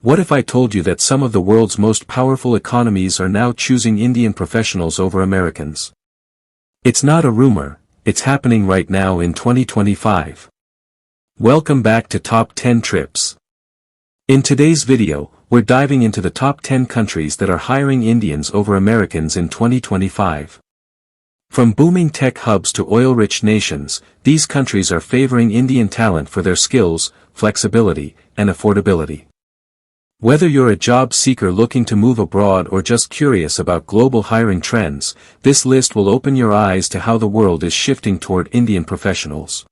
What if I told you that some of the world's most powerful economies are now choosing Indian professionals over Americans? It's not a rumor, it's happening right now in 2025. Welcome back to Top 10 Trips. In today's video, we're diving into the top 10 countries that are hiring Indians over Americans in 2025. From booming tech hubs to oil-rich nations, these countries are favoring Indian talent for their skills, flexibility, and affordability. Whether you're a job seeker looking to move abroad or just curious about global hiring trends, this list will open your eyes to how the world is shifting toward Indian professionals.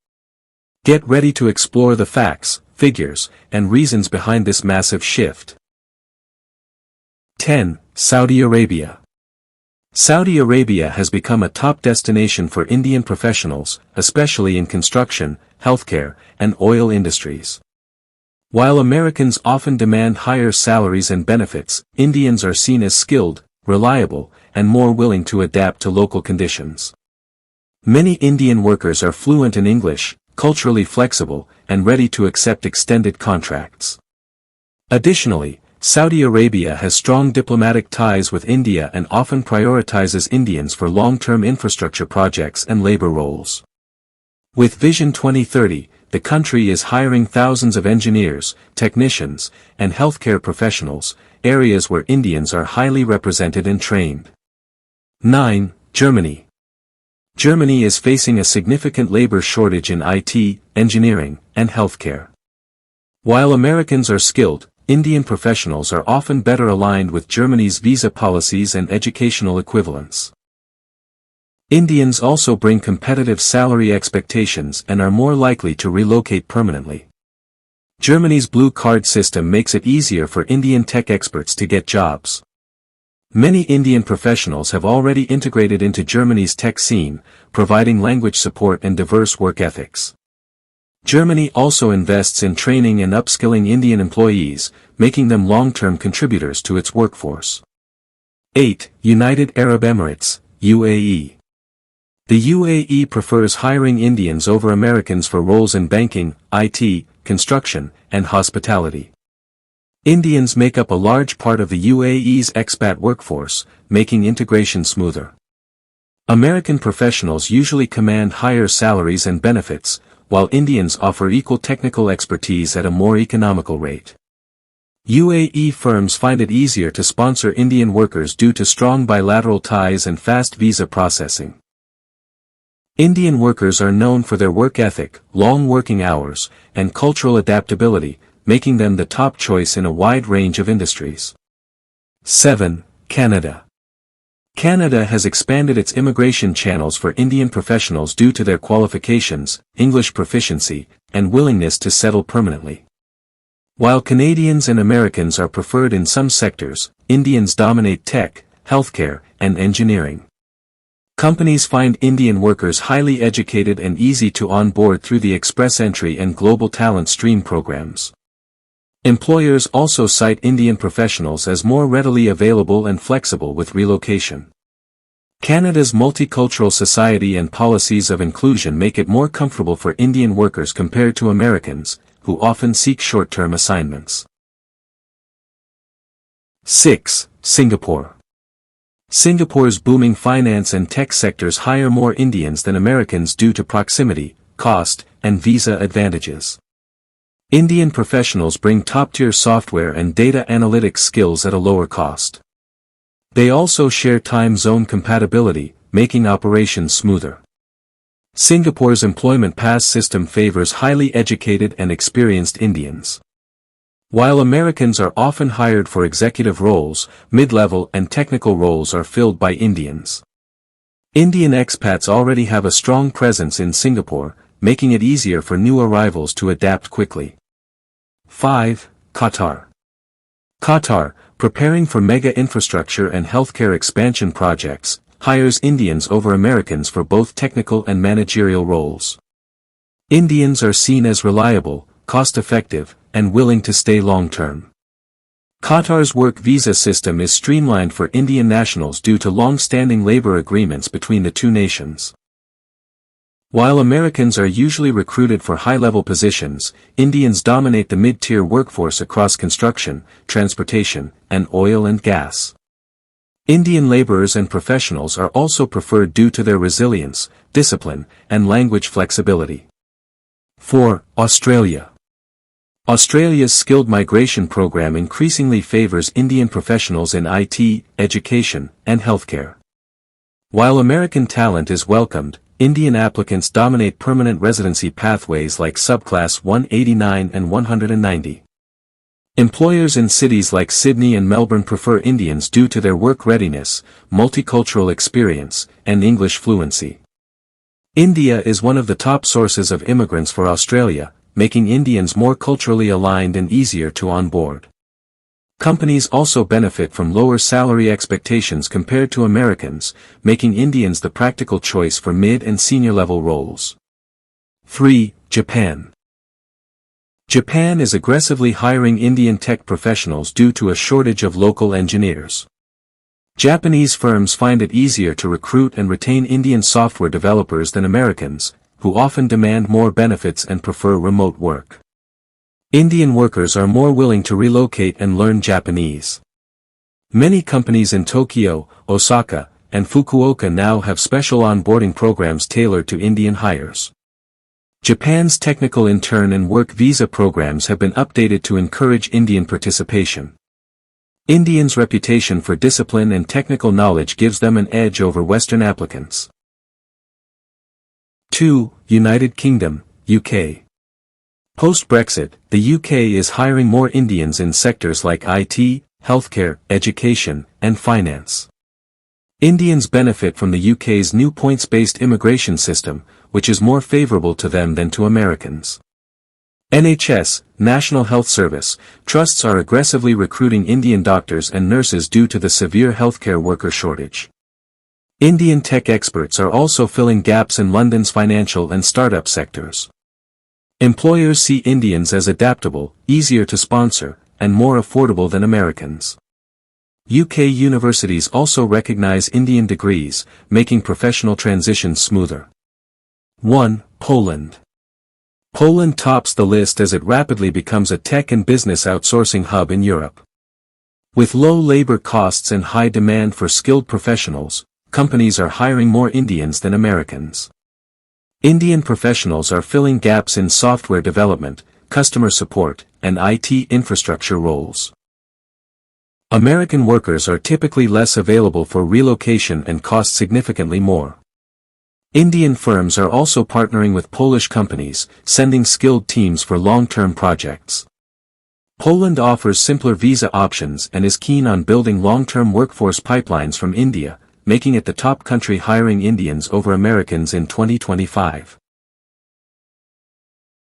Get ready to explore the facts, figures, and reasons behind this massive shift. 10. Saudi Arabia. Saudi Arabia has become a top destination for Indian professionals, especially in construction, healthcare, and oil industries. While Americans often demand higher salaries and benefits, Indians are seen as skilled, reliable, and more willing to adapt to local conditions. Many Indian workers are fluent in English, culturally flexible, and ready to accept extended contracts. Additionally, Saudi Arabia has strong diplomatic ties with India and often prioritizes Indians for long-term infrastructure projects and labor roles. With Vision 2030, the country is hiring thousands of engineers, technicians, and healthcare professionals, areas where Indians are highly represented and trained. 9. Germany. Germany is facing a significant labor shortage in IT, engineering, and healthcare. While Americans are skilled, Indian professionals are often better aligned with Germany's visa policies and educational equivalents. Indians also bring competitive salary expectations and are more likely to relocate permanently. Germany's blue card system makes it easier for Indian tech experts to get jobs. Many Indian professionals have already integrated into Germany's tech scene, providing language support and diverse work ethics. Germany also invests in training and upskilling Indian employees, making them long-term contributors to its workforce. 8. United Arab Emirates, UAE. The UAE prefers hiring Indians over Americans for roles in banking, IT, construction, and hospitality. Indians make up a large part of the UAE's expat workforce, making integration smoother. American professionals usually command higher salaries and benefits, while Indians offer equal technical expertise at a more economical rate. UAE firms find it easier to sponsor Indian workers due to strong bilateral ties and fast visa processing. Indian workers are known for their work ethic, long working hours, and cultural adaptability, making them the top choice in a wide range of industries. 7. Canada. Canada has expanded its immigration channels for Indian professionals due to their qualifications, English proficiency, and willingness to settle permanently. While Canadians and Americans are preferred in some sectors, Indians dominate tech, healthcare, and engineering. Companies find Indian workers highly educated and easy to onboard through the Express Entry and Global Talent Stream programs. Employers also cite Indian professionals as more readily available and flexible with relocation. Canada's multicultural society and policies of inclusion make it more comfortable for Indian workers compared to Americans, who often seek short-term assignments. 6. Singapore. Singapore's booming finance and tech sectors hire more Indians than Americans due to proximity, cost, and visa advantages. Indian professionals bring top-tier software and data analytics skills at a lower cost. They also share time zone compatibility, making operations smoother. Singapore's employment pass system favors highly educated and experienced Indians. While Americans are often hired for executive roles, mid-level and technical roles are filled by Indians. Indian expats already have a strong presence in Singapore, making it easier for new arrivals to adapt quickly. 5. Qatar. Qatar, preparing for mega infrastructure and healthcare expansion projects, hires Indians over Americans for both technical and managerial roles. Indians are seen as reliable, cost-effective, and willing to stay long-term. Qatar's work visa system is streamlined for Indian nationals due to long-standing labor agreements between the two nations. While Americans are usually recruited for high-level positions, Indians dominate the mid-tier workforce across construction, transportation, and oil and gas. Indian laborers and professionals are also preferred due to their resilience, discipline, and language flexibility. 4. Australia. Australia's skilled migration program increasingly favors Indian professionals in IT, education, and healthcare. While American talent is welcomed, Indian applicants dominate permanent residency pathways like subclass 189 and 190. Employers in cities like Sydney and Melbourne prefer Indians due to their work readiness, multicultural experience, and English fluency. India is one of the top sources of immigrants for Australia, making Indians more culturally aligned and easier to onboard. Companies also benefit from lower salary expectations compared to Americans, making Indians the practical choice for mid- and senior-level roles. 3. Japan. Japan is aggressively hiring Indian tech professionals due to a shortage of local engineers. Japanese firms find it easier to recruit and retain Indian software developers than Americans, who often demand more benefits and prefer remote work. Indian workers are more willing to relocate and learn Japanese. Many companies in Tokyo, Osaka, and Fukuoka now have special onboarding programs tailored to Indian hires. Japan's technical intern and work visa programs have been updated to encourage Indian participation. Indians' reputation for discipline and technical knowledge gives them an edge over Western applicants. 2. United Kingdom, UK. Post-Brexit, the UK is hiring more Indians in sectors like IT, healthcare, education, and finance. Indians benefit from the UK's new points-based immigration system, which is more favorable to them than to Americans. NHS, National Health Service, trusts are aggressively recruiting Indian doctors and nurses due to the severe healthcare worker shortage. Indian tech experts are also filling gaps in London's financial and startup sectors. Employers see Indians as adaptable, easier to sponsor, and more affordable than Americans. UK universities also recognize Indian degrees, making professional transitions smoother. 1. Poland. Poland tops the list as it rapidly becomes a tech and business outsourcing hub in Europe. With low labor costs and high demand for skilled professionals, companies are hiring more Indians than Americans. Indian professionals are filling gaps in software development, customer support, and IT infrastructure roles. American workers are typically less available for relocation and cost significantly more. Indian firms are also partnering with Polish companies, sending skilled teams for long-term projects. Poland offers simpler visa options and is keen on building long-term workforce pipelines from India, making it the top country hiring Indians over Americans in 2025.